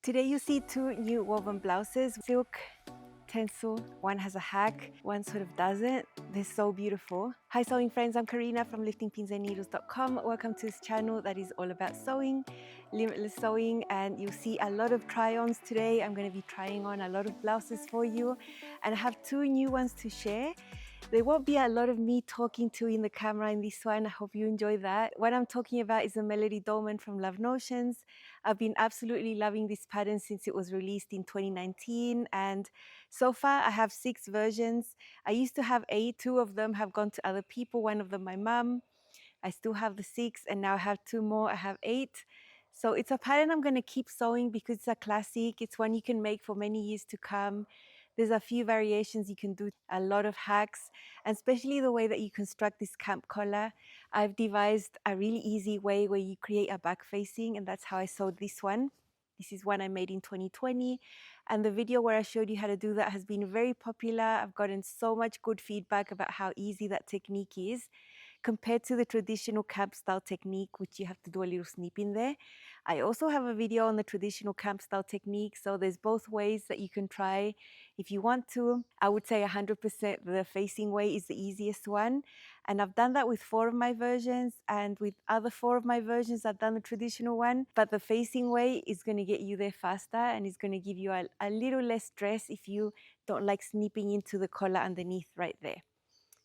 Today you see two new woven blouses, silk, Tencel. One has a hack, one sort of doesn't. They're so beautiful. Hi sewing friends, I'm Karina from liftingpinsandneedles.com. Welcome to this channel that is all about sewing, limitless sewing, and you'll see a lot of try-ons today. I'm going to be trying on a lot of blouses for you, and I have two new ones to share. There won't be a lot of me talking to in the camera in this one. I hope you enjoy that. What I'm talking about is the Melody Dolman from Love Notions. I've been absolutely loving this pattern since it was released in 2019, and so far I have 6 versions. I used to have 8, 2 of them have gone to other people, one of them my mum. I still have the 6, and now I have 2 more. I have 8. So it's a pattern I'm going to keep sewing because it's a classic. It's one you can make for many years to come. There's a few variations you can do, a lot of hacks, and especially the way that you construct this camp collar. I've devised a really easy way where you create a back facing, and that's how I sewed this one. This is one I made in 2020, and the video where I showed you how to do that has been very popular. I've gotten so much good feedback about how easy that technique is compared to the traditional camp style technique, which you have to do a little snip in there. I also have a video on the traditional camp style technique, so there's both ways that you can try if you want to. I would say 100% the facing way is the easiest one, and I've done that with 4 of my versions, and with other 4 of my versions I've done the traditional one, but the facing way is going to get you there faster and is going to give you a little less stress if you don't like snipping into the collar underneath right there.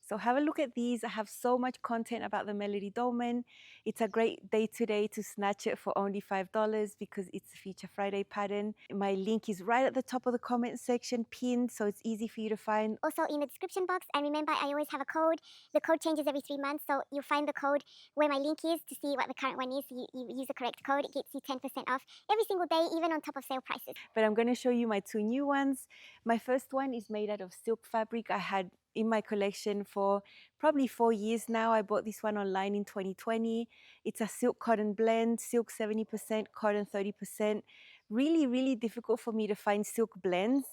So have a look at these. I have so much content about the Melody Dolman. It's a great day today to snatch it for only $5 because it's a Feature Friday pattern. My link is right at the top of the comment section, pinned, so it's easy for you to find. Also in the description box, and remember I always have a code. The code changes every 3 months, so you find the code where my link is to see what the current one is. You use the correct code, it gets you 10% off every single day, even on top of sale prices. But I'm going to show you my 2 new ones. My first one is made out of silk fabric. I had in my collection for probably 4 years now. I bought this one online in 2020. It's a silk cotton blend, silk 70%, cotton 30%. Really difficult for me to find silk blends.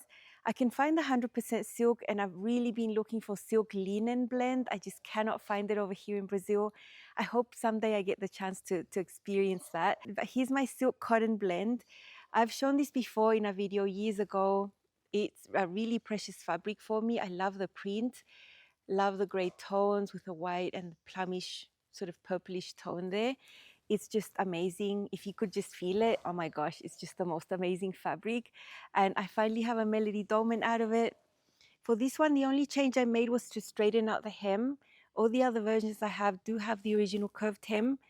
I can find the 100% silk, and I've really been looking for silk linen blend. I just cannot find it over here in Brazil. I hope someday I get the chance to experience that. But here's my silk cotton blend. I've shown this before in a video years ago. It's a really precious fabric for me. I love the print, love the gray tones with the white and the plumish sort of purplish tone there. It's just amazing. If you could just feel it, oh my gosh, it's just the most amazing fabric. And I finally have a Melody Dolman out of it. For this one, the only change I made was to straighten out the hem. All the other versions I have do have the original curved hem.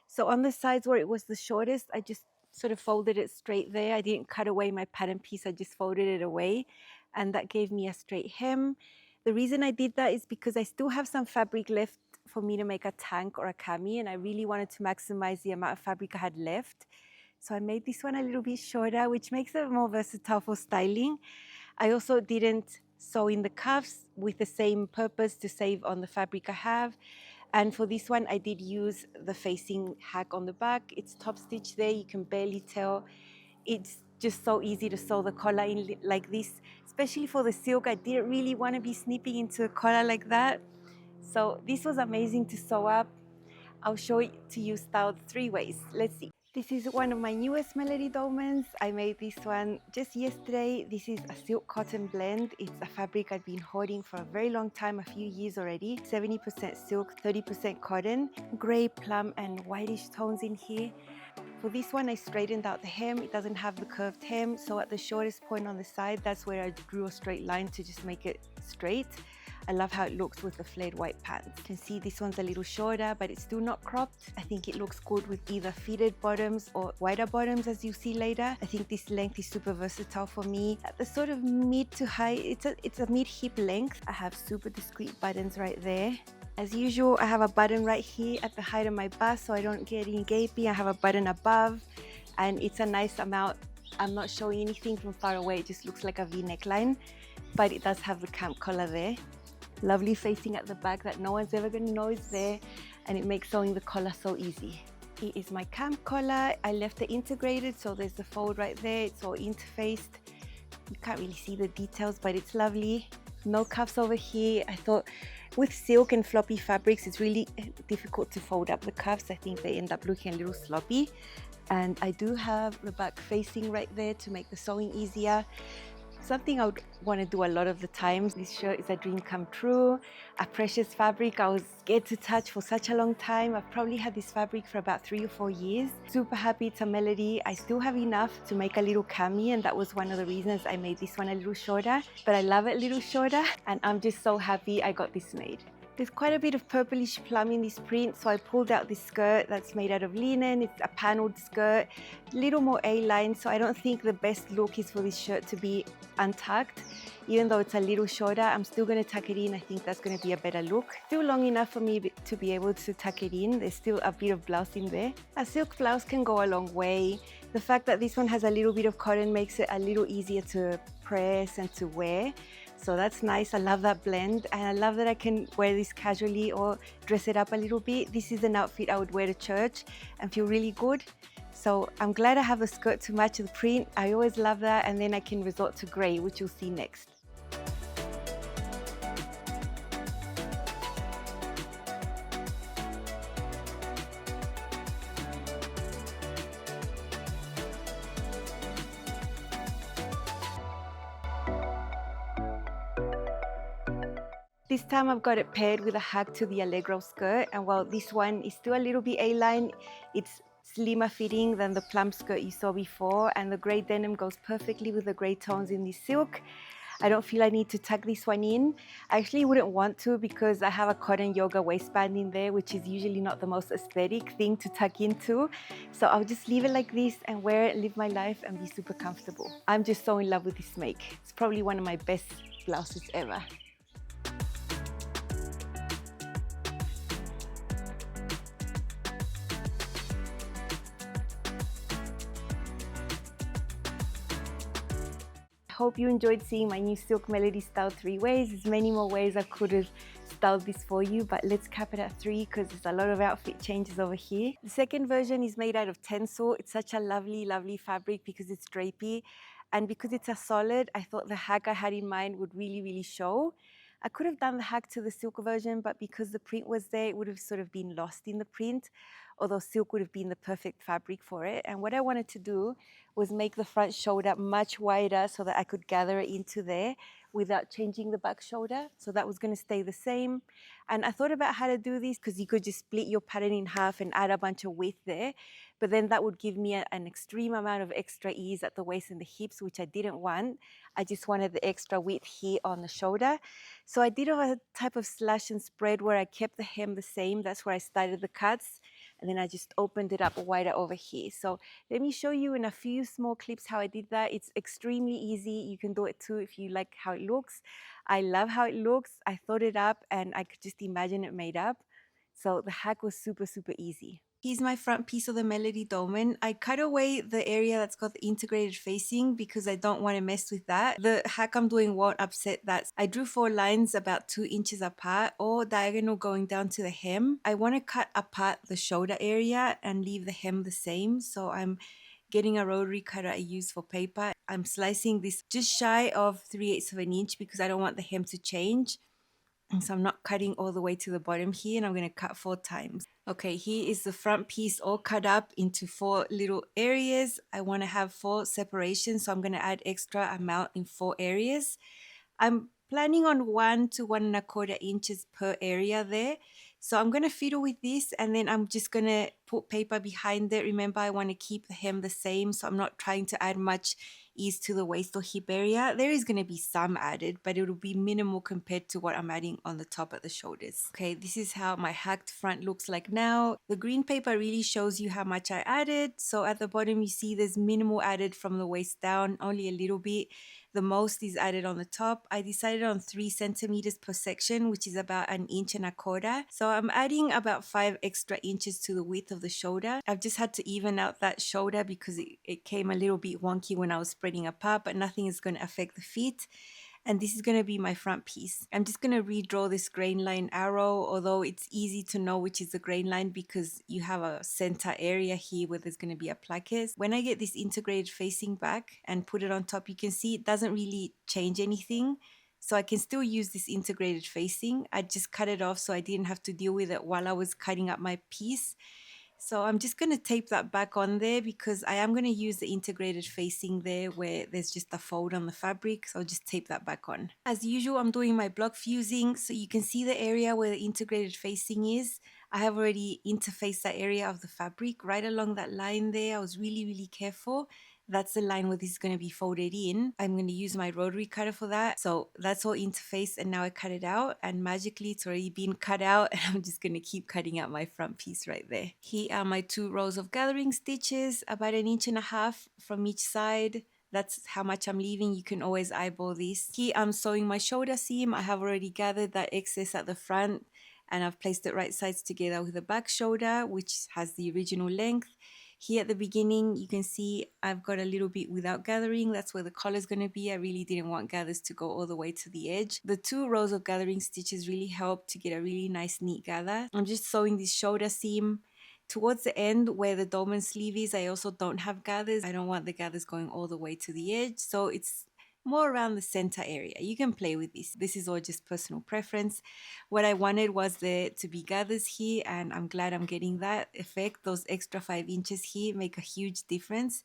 So on the sides where it was the shortest, I just sort of folded it straight there. I didn't cut away my pattern piece, I just folded it away, and that gave me a straight hem. The reason I did that is because I still have some fabric left for me to make a tank or a cami, and I really wanted to maximize the amount of fabric I had left. So I made this one a little bit shorter, which makes it more versatile for styling. I also didn't sew in the cuffs with the same purpose to save on the fabric I have. And for this one, I did use the facing hack on the back. It's top stitch there, you can barely tell. It's just so easy to sew the collar in like this, especially for the silk. I didn't really want to be snipping into a collar like that. So this was amazing to sew up. I'll show it to you styled 3 ways. Let's see. This is one of my newest Melody Dolmans. I made this one just yesterday. This is a silk cotton blend. It's a fabric I've been hoarding for a very long time, a few years already. 70% silk, 30% cotton, gray, plum, and whitish tones in here. For this one, I straightened out the hem. It doesn't have the curved hem, so at the shortest point on the side, that's where I drew a straight line to just make it straight. I love how it looks with the flared white pants. You can see this one's a little shorter, but it's still not cropped. I think it looks good with either fitted bottoms or wider bottoms, as you see later. I think this length is super versatile for me. At the sort of mid to high, it's a mid-hip length. I have super discreet buttons right there. As usual, I have a button right here at the height of my bust so I don't get any gaping. I have a button above, and it's a nice amount. I'm not showing anything from far away. It just looks like a V neckline, but it does have the camp collar there. Lovely facing at the back that no one's ever going to know is there, and it makes sewing the collar so easy. It is my camp collar. I left it integrated, so there's the fold right there. It's all interfaced. You can't really see the details, but it's lovely. No cuffs over here. I thought with silk and floppy fabrics, it's really difficult to fold up the cuffs. I think they end up looking a little sloppy. And I do have the back facing right there to make the sewing easier. Something I would want to do a lot of the times. This shirt is a dream come true, a precious fabric I was scared to touch for such a long time. I've probably had this fabric for about 3 or 4 years. Super happy it's a melody. I still have enough to make a little cami, and that was one of the reasons I made this one a little shorter. But I love it a little shorter, and I'm just so happy I got this made. There's quite a bit of purplish plum in this print, so I pulled out this skirt that's made out of linen. It's a panelled skirt, a little more A-line, so I don't think the best look is for this shirt to be untucked. Even though it's a little shorter, I'm still going to tuck it in. I think that's going to be a better look. Still long enough for me to be able to tuck it in. There's still a bit of blouse in there. A silk blouse can go a long way. The fact that this one has a little bit of cotton makes it a little easier to press and to wear. So that's nice. I love that blend, and I love that I can wear this casually or dress it up a little bit. This is an outfit I would wear to church and feel really good. So I'm glad I have a skirt to match the print. I always love that, and then I can resort to grey, which you'll see next. This time I've got it paired with a hug to the Allegro skirt, and while this one is still a little bit A-line, it's slimmer fitting than the plum skirt you saw before, and the grey denim goes perfectly with the grey tones in this silk. I don't feel I need to tuck this one in. I actually wouldn't want to because I have a cotton yoga waistband in there, which is usually not the most aesthetic thing to tuck into. So I'll just leave it like this and wear it, live my life, and be super comfortable. I'm just so in love with this make. It's probably one of my best blouses ever. Hope you enjoyed seeing my new Silk Melody style 3 ways. There's many more ways I could have styled this for you, but let's cap it at 3 because there's a lot of outfit changes over here. The second version is made out of Tencel. It's such a lovely, lovely fabric because it's drapey, and because it's a solid, I thought the hack I had in mind would really, really show. I could have done the hack to the silk version, but because the print was there, it would have sort of been lost in the print, although silk would have been the perfect fabric for it. And what I wanted to do was make the front shoulder much wider so that I could gather it into there without changing the back shoulder. So that was going to stay the same. And I thought about how to do this because you could just split your pattern in half and add a bunch of width there. But then that would give me an extreme amount of extra ease at the waist and the hips, which I didn't want. I just wanted the extra width here on the shoulder. So I did a type of slash and spread where I kept the hem the same. That's where I started the cuts. And then I just opened it up wider over here. So let me show you in a few small clips how I did that. It's extremely easy. You can do it too if you like how it looks. I love how it looks. I thought it up and I could just imagine it made up. So the hack was super, super easy. Here's my front piece of the Melody dolman. I cut away the area that's got the integrated facing because I don't want to mess with that. The hack I'm doing won't upset that. I drew 4 lines about 2 inches apart or diagonal going down to the hem. I want to cut apart the shoulder area and leave the hem the same. So I'm getting a rotary cutter I use for paper. I'm slicing this just shy of 3/8 of an inch because I don't want the hem to change. So I'm not cutting all the way to the bottom here, and I'm going to cut 4 times. Okay, here is the front piece all cut up into 4 little areas. I want to have 4 separations, so I'm going to add extra amount in 4 areas. I'm planning on 1 to 1¼ inches per area there. So I'm going to fiddle with this, and then I'm just going to put paper behind it. Remember, I want to keep the hem the same, so I'm not trying to add much ease to the waist or hip area. There is going to be some added, but it will be minimal compared to what I'm adding on the top at the shoulders. Okay, this is how my hacked front looks like now. The green paper really shows you how much I added. So at the bottom, you see there's minimal added from the waist down, only a little bit. The most is added on the top. I decided on 3 centimeters per section, which is about 1¼ inch. So I'm adding about 5 extra inches to the width of the shoulder. I've just had to even out that shoulder because it came a little bit wonky when I was spreading apart, but nothing is going to affect the fit. And this is going to be my front piece. I'm just going to redraw this grain line arrow, although it's easy to know which is the grain line because you have a center area here where there's going to be a placket. When I get this integrated facing back and put it on top, you can see it doesn't really change anything. So I can still use this integrated facing. I just cut it off so I didn't have to deal with it while I was cutting up my piece. So I'm just going to tape that back on there because I am going to use the integrated facing there where there's just a fold on the fabric. So I'll just tape that back on. As usual, I'm doing my block fusing. So you can see the area where the integrated facing is. I have already interfaced that area of the fabric right along that line there. I was really, really careful. That's the line where this is going to be folded in. I'm going to use my rotary cutter for that. So that's all interfaced, and now I cut it out, and magically it's already been cut out, and I'm just going to keep cutting out my front piece right there. Here are my 2 rows of gathering stitches, about 1.5 inches from each side. That's how much I'm leaving. You can always eyeball this. Here I'm sewing my shoulder seam. I have already gathered that excess at the front, and I've placed it right sides together with the back shoulder, which has the original length. Here at the beginning, you can see I've got a little bit without gathering. That's where the collar is going to be. I really didn't want gathers to go all the way to the edge. The 2 rows of gathering stitches really help to get a really nice neat gather. I'm just sewing this shoulder seam. Towards the end where the dolman sleeve is, I also don't have gathers. I don't want the gathers going all the way to the edge. So it's more around the center area. You can play with this. This is all just personal preference. What I wanted was there to be gathers here, and I'm glad I'm getting that effect. Those extra 5 inches here make a huge difference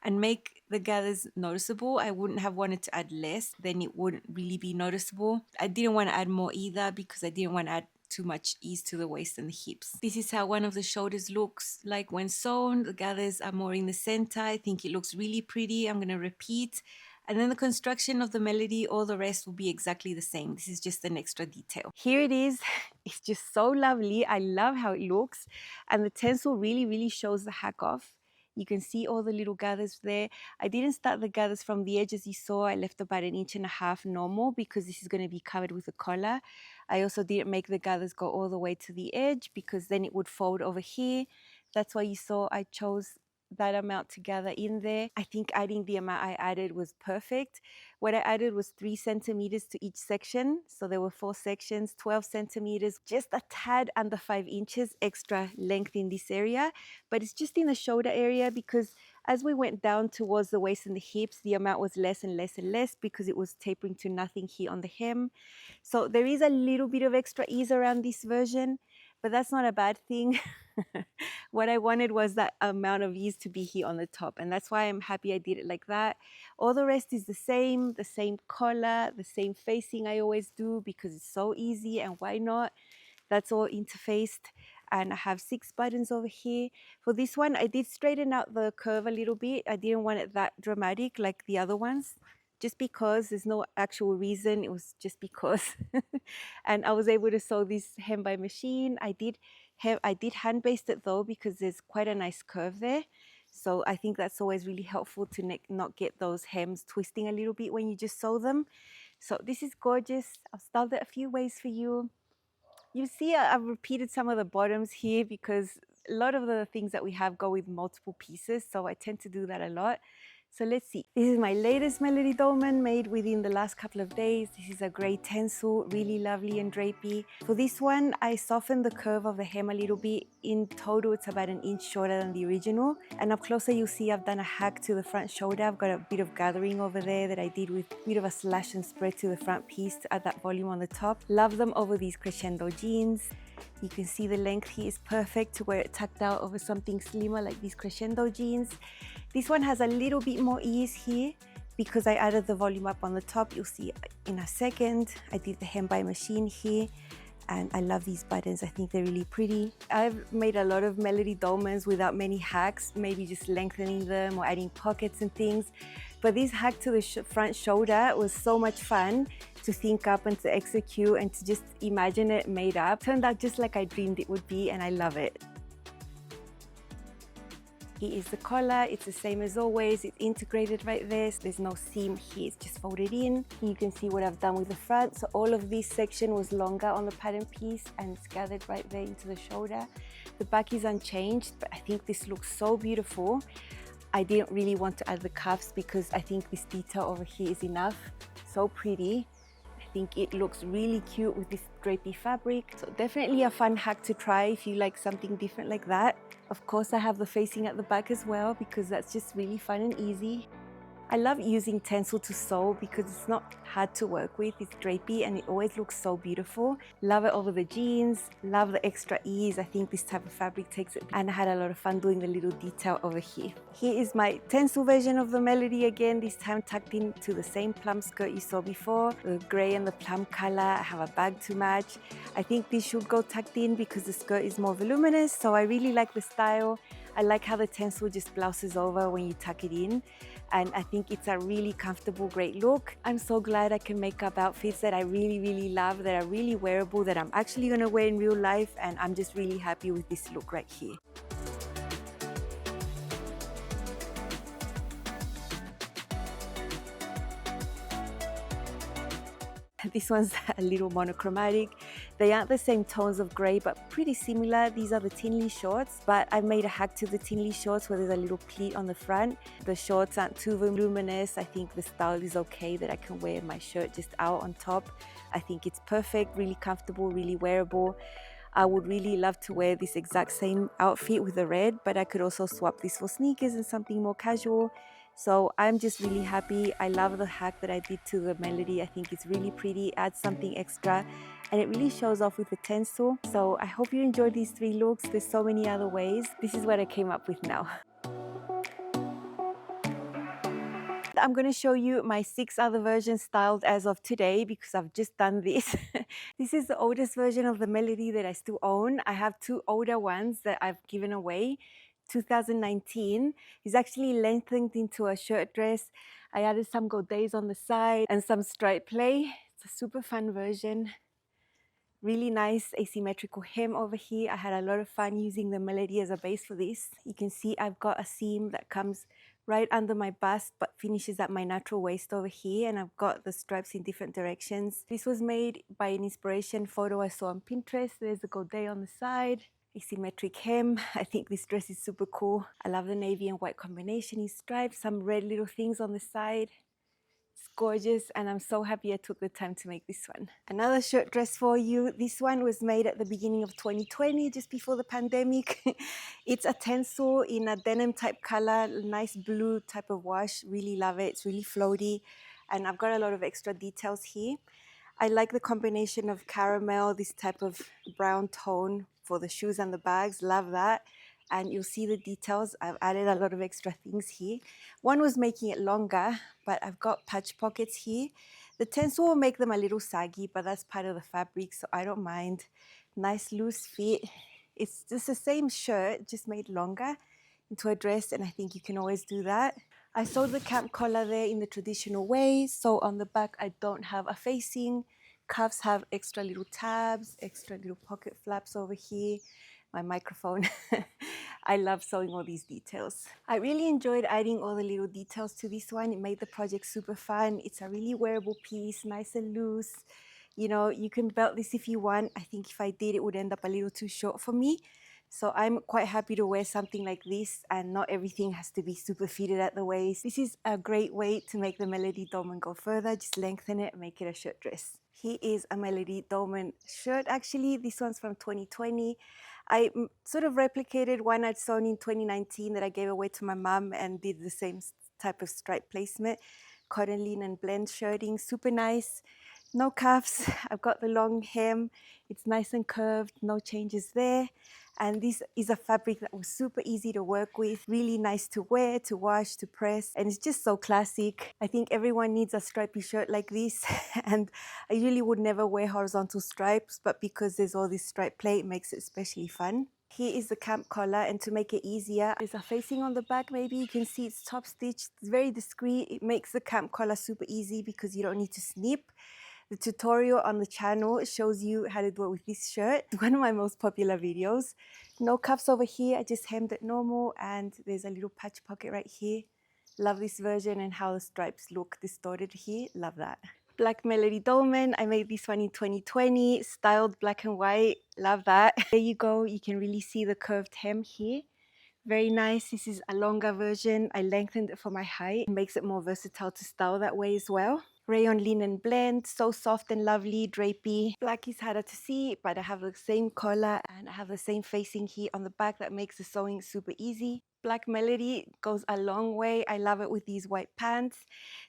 and make the gathers noticeable. I wouldn't have wanted to add less, then it wouldn't really be noticeable. I didn't want to add more either because I didn't want to add too much ease to the waist and the hips. This is how one of the shoulders looks like when sewn. The gathers are more in the center. I think it looks really pretty. I'm going to repeat. And then the construction of the melody, all the rest will be exactly the same. This is just an extra detail. Here it is. It's just so lovely. I love how it looks. And the Tencel really, really shows the hack off. You can see all the little gathers there. I didn't start the gathers from the edge as you saw. I left about 1.5 inches normal because this is going to be covered with a collar. I also didn't make the gathers go all the way to the edge because then it would fold over here. That's why you saw I chose that amount to gather in there. I think adding the amount I added was perfect. What I added was 3 centimeters to each section. So there were 4 sections, 12 centimeters, just a tad under 5 inches extra length in this area. But it's just in the shoulder area because as we went down towards the waist and the hips, the amount was less and less and less because it was tapering to nothing here on the hem. So there is a little bit of extra ease around this version, but that's not a bad thing. What I wanted was that amount of ease to be here on the top, and that's why I'm happy I did it like that. All the rest is the same collar, the same facing I always do because it's so easy, and why not? That's all interfaced, and I have 6 buttons over here. For this one, I did straighten out the curve a little bit. I didn't want it that dramatic like the other ones, just because there's no actual reason. It was just because. And I was able to sew this hem by machine. I did hand baste it though because there's quite a nice curve there. So I think that's always really helpful to not get those hems twisting a little bit when you just sew them. So this is gorgeous. I've styled it a few ways for you. You see I've repeated some of the bottoms here because a lot of the things that we have go with multiple pieces. So I tend to do that a lot. So let's see. This is my latest Melody Dolman made within the last couple of days. This is a grey Tencel, really lovely and drapey. For this one, I softened the curve of the hem a little bit. In total, it's about 1 inch shorter than the original. And up closer, you'll see I've done a hack to the front shoulder. I've got a bit of gathering over there that I did with a bit of a slash and spread to the front piece to add that volume on the top. Love them over these crescendo jeans. You can see the length here is perfect to wear it tucked out over something slimmer like these crescendo jeans. This one has a little bit more ease here because I added the volume up on the top. You'll see in a second. I did the hem by machine here, and I love these buttons. I think they're really pretty. I've made a lot of Melody Dolmans without many hacks, maybe just lengthening them or adding pockets and things. But this hack to the front shoulder was so much fun to think up and to execute and to just imagine it made up. Turned out just like I dreamed it would be, and I love it. Here is the collar. It's the same as always. It's integrated right there. So there's no seam here. It's just folded in. You can see what I've done with the front. So all of this section was longer on the pattern piece and it's gathered right there into the shoulder. The back is unchanged, but I think this looks so beautiful. I didn't really want to add the cuffs because I think this detail over here is enough. So pretty. I think it looks really cute with this drapey fabric. So definitely a fun hack to try if you like something different like that. Of course, I have the facing at the back as well because that's just really fun and easy. I love using Tencel to sew because it's not hard to work with, it's drapey and it always looks so beautiful. Love it over the jeans, love the extra ease. I think this type of fabric takes it, and I had a lot of fun doing the little detail over here. Here is my Tencel version of the melody again, this time tucked into the same plum skirt you saw before, the grey and the plum color. I have a bag to match. I think this should go tucked in because the skirt is more voluminous, so I really like the style. I like how the Tencel just blouses over when you tuck it in, and I think it's a really comfortable, great look. I'm so glad I can make up outfits that I really love, that are really wearable, that I'm actually gonna wear in real life, and I'm just really happy with this look right here. This one's a little monochromatic. They aren't the same tones of grey, but pretty similar. These are the Tinley shorts, but I've made a hack to the Tinley shorts where there's a little pleat on the front. The shorts aren't too voluminous. I think the style is okay, that I can wear my shirt just out on top. I think it's perfect, really comfortable, really wearable. I would really love to wear this exact same outfit with the red, but I could also swap this for sneakers and something more casual. So I'm just really happy. I love the hack that I did to the melody. I think it's really pretty, adds something extra, and it really shows off with the Tencel. So I hope you enjoyed these 3 looks. There's so many other ways. This is what I came up with now. I'm going to show you my 6 other versions styled as of today because I've just done this. This is the oldest version of the melody that I still own. I have 2 older ones that I've given away. 2019 is actually lengthened into a shirt dress. I added some godets on the side and some stripe play. It's a super fun version. Really nice asymmetrical hem over here. I had a lot of fun using the melody as a base for this. You can see I've got a seam that comes right under my bust but finishes at my natural waist over here, and I've got the stripes in different directions. This was made by an inspiration photo I saw on Pinterest. There's a godet on the side, asymmetric hem. I think this dress is super cool. I love the navy and white combination in stripes, some red little things on the side. It's gorgeous, and I'm so happy I took the time to make this one. Another shirt dress for you. This one was made at the beginning of 2020, just before the pandemic. It's a Tencel in a denim type color, nice blue type of wash. Really love it. It's really floaty, and I've got a lot of extra details here. I like the combination of caramel, this type of brown tone for the shoes and the bags. Love that. And you'll see the details. I've added a lot of extra things here. One was making it longer, but I've got patch pockets here. The Tencel will make them a little saggy, but that's part of the fabric, so I don't mind. Nice loose fit. It's just the same shirt, just made longer into a dress, and I think you can always do that. I sewed the cap collar there in the traditional way, so on the back I don't have a facing. Cuffs have extra little tabs, extra little pocket flaps over here. My microphone. I love sewing all these details. I really enjoyed adding all the little details to this one. It made the project super fun. It's a really wearable piece, nice and loose. You know, you can belt this if you want. I think if I did, it would end up a little too short for me. So I'm quite happy to wear something like this, and not everything has to be super fitted at the waist. This is a great way to make the Melody dolman go further. Just lengthen it and make it a shirt dress. Here is a Melody dolman shirt. Actually, this one's from 2020. I sort of replicated one I'd sewn in 2019 that I gave away to my mom and did the same type of stripe placement. Cotton linen blend shirting, super nice. No cuffs. I've got the long hem. It's nice and curved, no changes there. And this is a fabric that was super easy to work with, really nice to wear, to wash, to press, and it's just so classic. I think everyone needs a stripy shirt like this, and I usually would never wear horizontal stripes, but because there's all this stripe play, it makes it especially fun. Here is the camp collar, and to make it easier, there's a facing on the back. Maybe you can see it's top stitched. It's very discreet. It makes the camp collar super easy because you don't need to snip. The tutorial on the channel shows you how to do it with this shirt. It's one of my most popular videos. No cuffs over here, I just hemmed it normal, and there's a little patch pocket right here. Love this version and how the stripes look distorted here. Love that. Black Melody Dolman. I made this one in 2020, styled black and white. Love that. There you go. You can really see the curved hem here. Very nice. This is a longer version. I lengthened it for my height. It makes it more versatile to style that way as well. Rayon linen blend, so soft and lovely, drapey. Black is harder to see, but I have the same collar and I have the same facing here on the back that makes the sewing super easy. Black melody goes a long way. I love it with these white pants.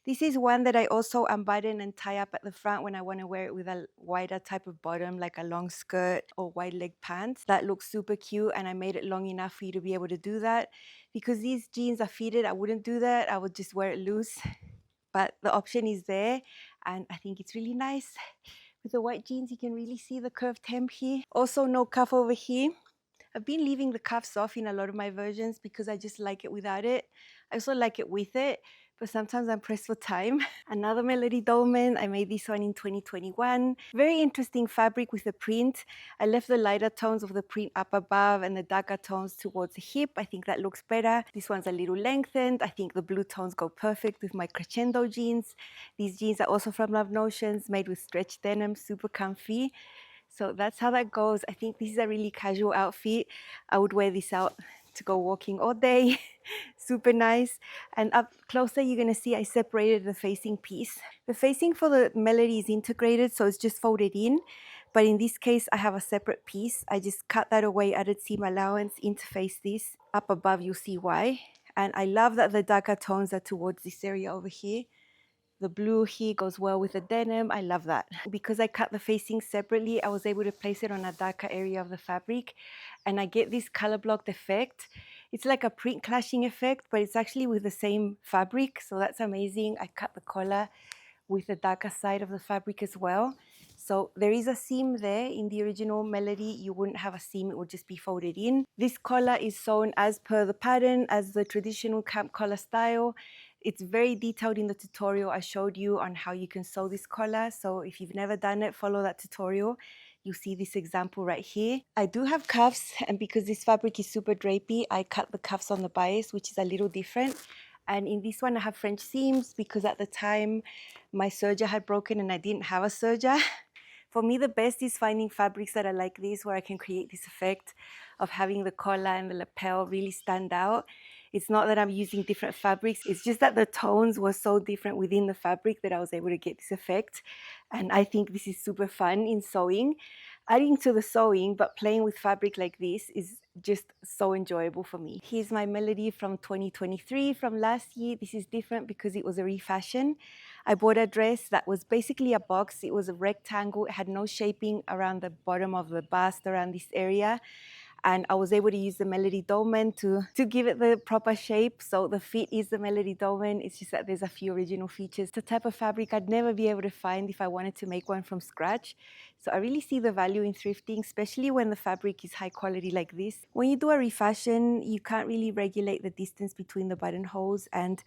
This is one that I also unbutton and tie up at the front when I want to wear it with a wider type of bottom, like a long skirt or wide leg pants. That looks super cute, and I made it long enough for you to be able to do that. Because these jeans are fitted, I wouldn't do that. I would just wear it loose. But the option is there, and I think it's really nice. With the white jeans, you can really see the curved hem here. Also, no cuff over here. I've been leaving the cuffs off in a lot of my versions because I just like it without it. I also like it with it, but sometimes I'm pressed for time. Another Melody Dolman, I made this one in 2021. Very interesting fabric with the print. I left the lighter tones of the print up above and the darker tones towards the hip. I think that looks better. This one's a little lengthened. I think the blue tones go perfect with my crescendo jeans. These jeans are also from Love Notions, made with stretch denim, super comfy. So that's how that goes. I think this is a really casual outfit. I would wear this out to go walking all day. Super nice. And up closer, you're going to see I separated the facing piece. The facing for the Melody is integrated, so it's just folded in. But in this case, I have a separate piece. I just cut that away, added seam allowance, interface this. Up above, you'll see why. And I love that the darker tones are towards this area over here. The blue here goes well with the denim. I love that. Because I cut the facing separately, I was able to place it on a darker area of the fabric, and I get this color blocked effect. It's like a print clashing effect, but it's actually with the same fabric, so that's amazing. I cut the collar with the darker side of the fabric as well. So there is a seam there. In the original Melody, you wouldn't have a seam, it would just be folded in. This collar is sewn as per the pattern, as the traditional camp collar style. It's very detailed in the tutorial I showed you on how you can sew this collar. So if you've never done it, follow that tutorial. You see this example right here. I do have cuffs, and because this fabric is super drapey, I cut the cuffs on the bias, which is a little different. And in this one, I have French seams because at the time my serger had broken and I didn't have a serger. For me, the best is finding fabrics that are like this, where I can create this effect of having the collar and the lapel really stand out. It's not that I'm using different fabrics, it's just that the tones were so different within the fabric that I was able to get this effect. And I think this is super fun in sewing. Adding to the sewing, but playing with fabric like this is just so enjoyable for me. Here's my Melody from 2023, from last year. This is different because it was a refashion. I bought a dress that was basically a box. It was a rectangle. It had no shaping around the bottom of the bust, around this area. And I was able to use the Melody Dolman to give it the proper shape. So the fit is the Melody Dolman. It's just that there's a few original features. The type of fabric I'd never be able to find if I wanted to make one from scratch. So I really see the value in thrifting, especially when the fabric is high quality like this. When you do a refashion, you can't really regulate the distance between the buttonholes, and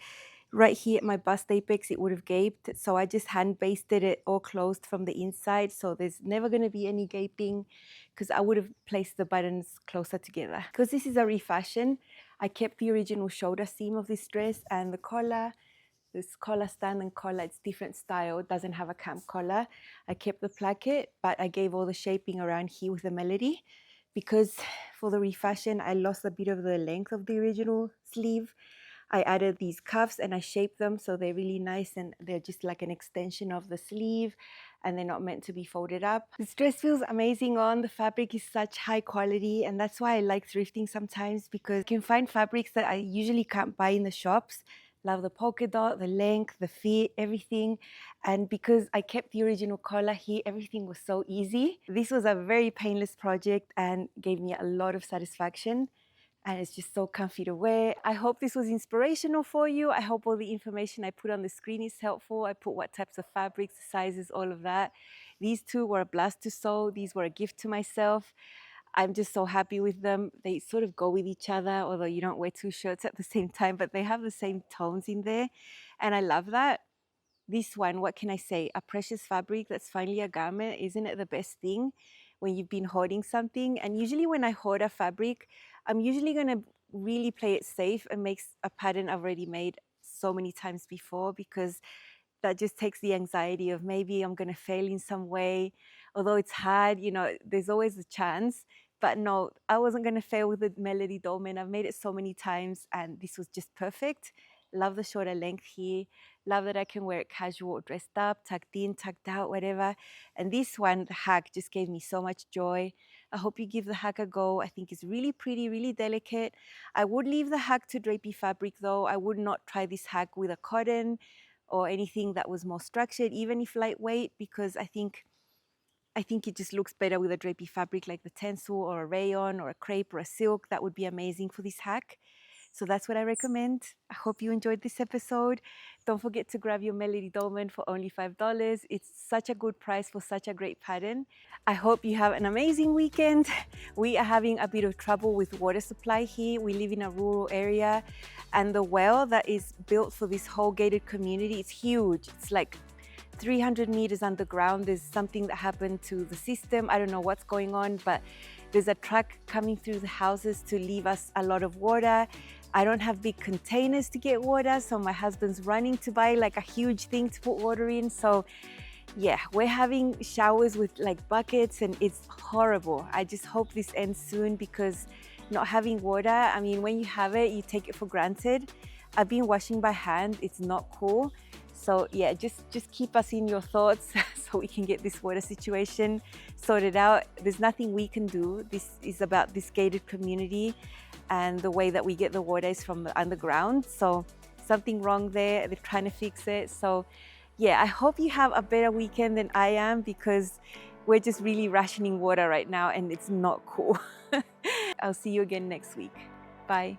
right here at my bust apex, it would have gaped. So I just hand basted it all closed from the inside. So there's never going to be any gaping because I would have placed the buttons closer together. Because this is a refashion, I kept the original shoulder seam of this dress and the collar. This collar stand and collar, it's different style. It doesn't have a camp collar. I kept the placket, but I gave all the shaping around here with the Melody because for the refashion, I lost a bit of the length of the original sleeve. I added these cuffs and I shaped them so they're really nice and they're just like an extension of the sleeve and they're not meant to be folded up. This dress feels amazing on. The fabric is such high quality, and that's why I like thrifting sometimes, because you can find fabrics that I usually can't buy in the shops. Love the polka dot, the length, the fit, everything. And because I kept the original collar here, everything was so easy. This was a very painless project and gave me a lot of satisfaction. And it's just so comfy to wear. I hope this was inspirational for you. I hope all the information I put on the screen is helpful. I put what types of fabrics, the sizes, all of that. These two were a blast to sew. These were a gift to myself. I'm just so happy with them. They sort of go with each other, although you don't wear two shirts at the same time, but they have the same tones in there. And I love that. This one, what can I say? A precious fabric that's finally a garment. Isn't it the best thing when you've been hoarding something? And usually when I hoard a fabric, I'm usually going to really play it safe and make a pattern I've already made so many times before, because that just takes the anxiety of maybe I'm going to fail in some way. Although it's hard, you know, there's always a chance. But no, I wasn't going to fail with the Melody Dolman. I've made it so many times and this was just perfect. Love the shorter length here. Love that I can wear it casual, dressed up, tucked in, tucked out, whatever. And this one, the hack, just gave me so much joy. I hope you give the hack a go. I think it's really pretty, really delicate. I would leave the hack to drapey fabric though. I would not try this hack with a cotton or anything that was more structured, even if lightweight, because I think it just looks better with a drapey fabric like the Tencel or a rayon or a crepe or a silk. That would be amazing for this hack. So that's what I recommend. I hope you enjoyed this episode. Don't forget to grab your Melody Dolman for only $5. It's such a good price for such a great pattern. I hope you have an amazing weekend. We are having a bit of trouble with water supply here. We live in a rural area, and the well that is built for this whole gated community is huge. It's like 300 meters underground. There's something that happened to the system. I don't know what's going on, but there's a truck coming through the houses to leave us a lot of water. I don't have big containers to get water, so my husband's running to buy like a huge thing to put water in. So yeah, we're having showers with like buckets and it's horrible. I just hope this ends soon, because not having water, I mean, when you have it, you take it for granted. I've been washing by hand. It's not cool. So yeah, just keep us in your thoughts so we can get this water situation sorted out. There's nothing we can do. This is about this gated community, and the way that we get the water is from the underground. So something wrong there. They're trying to fix it. So yeah, I hope you have a better weekend than I am, because we're just really rationing water right now and it's not cool. I'll see you again next week. Bye.